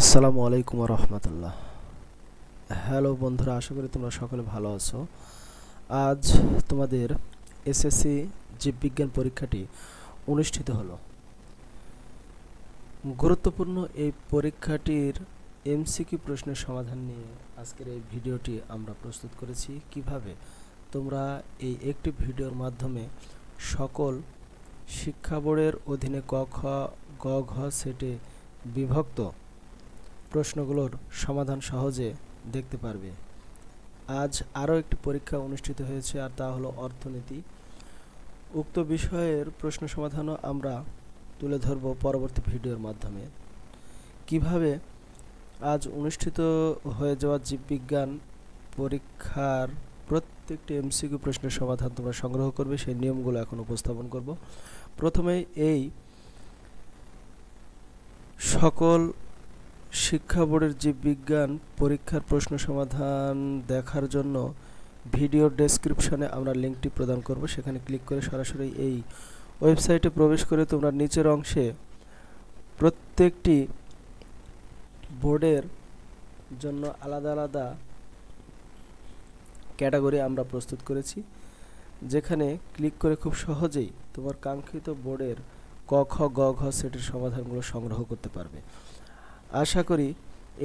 আসসালামু আলাইকুম ওয়া রাহমাতুল্লাহ। হ্যালো বন্ধুরা, আশা করি তোমরা সকলে ভালো আছো। আজ তোমাদের এসএসসি জীববিজ্ঞান পরীক্ষাটি অনুষ্ঠিত হলো। গুরুত্বপূর্ণ এই পরীক্ষাটির এমসিকিউ প্রশ্নের সমাধান নিয়ে আজকের এই ভিডিওটি আমরা প্রস্তুত করেছি। কিভাবে তোমরা এই একটি ভিডিওর মাধ্যমে সকল শিক্ষা বোর্ডের অধীনে ক খ গ ঘ সেটে বিভক্ত প্রশ্নগুলোর সমাধান সহজে দেখতে পারবে। আজ আরও একটি পরীক্ষা অনুষ্ঠিত হয়েছে, আর তা হলো অর্থনীতি। উক্ত বিষয়ের প্রশ্ন সমাধানও আমরা তুলে ধরব পরবর্তী ভিডিওর মাধ্যমে। কিভাবে আজ অনুষ্ঠিত হয়ে যাওয়া জীববিজ্ঞান পরীক্ষার প্রত্যেকটি এমসিকিউ প্রশ্নের সমাধান তোমরা সংগ্রহ করবে, সেই নিয়মগুলো এখন উপস্থাপন করব। প্রথমে এই সকল শিক্ষা বোর্ডের জীববিজ্ঞান পরীক্ষার প্রশ্ন সমাধান দেখার জন্য ভিডিও ডেসক্রিপশনে আমরা লিঙ্কটি প্রদান করব। সেখানে ক্লিক করে সরাসরি এই ওয়েবসাইটে প্রবেশ করে তোমরা নিচের অংশে প্রত্যেকটি বোর্ডের জন্য আলাদা আলাদা ক্যাটাগরি আমরা প্রস্তুত করেছি, যেখানে ক্লিক করে খুব সহজেই তোমার কাঙ্ক্ষিত বোর্ডের ক খ গ ঘ সেটের সমাধানগুলো সংগ্রহ করতে পারবে। আশা করি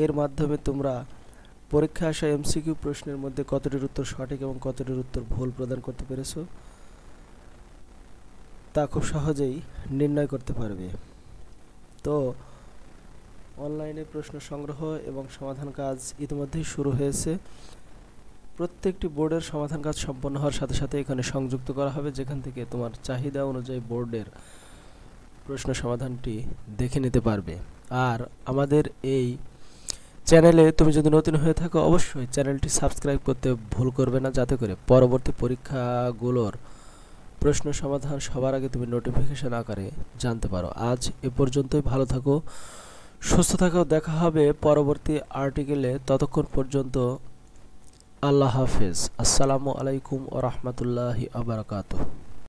এর মাধ্যমে তোমরা পরীক্ষায় আসা এমসিকিউ প্রশ্নের মধ্যে কতটির উত্তর সঠিক এবং কতটির উত্তর ভুল প্রদান করতে পেরেছো তা খুব সহজেই নির্ণয় করতে পারবে। তো অনলাইনে প্রশ্ন সংগ্রহ এবং সমাধান কাজ ইতিমধ্যেই শুরু হয়েছে। প্রত্যেকটি বোর্ডের সমাধান কাজ সম্পন্ন হওয়ার সাথে সাথে এখানে সংযুক্ত করা হবে, যেখান থেকে তোমার চাহিদা অনুযায়ী বোর্ডের প্রশ্ন সমাধানটি দেখে নিতে পারবে। আর আমাদের এই চ্যানেলে তুমি যদি নতুন হয়ে থাকো, অবশ্যই চ্যানেলটি সাবস্ক্রাইব করতে ভুল করবে না, যাতে করে পরবর্তী পরীক্ষাগুলোর প্রশ্ন সমাধান সবার আগে তুমি নোটিফিকেশন আকারে জানতে পারো। আজ এ পর্যন্তই। ভালো থাকো, সুস্থ থাকো। দেখা হবে পরবর্তী আর্টিকেলে। ততক্ষণ পর্যন্ত আল্লাহ হাফেজ। আসসালামু আলাইকুম ওয়া রাহমাতুল্লাহি ওয়া বারাকাতুহু।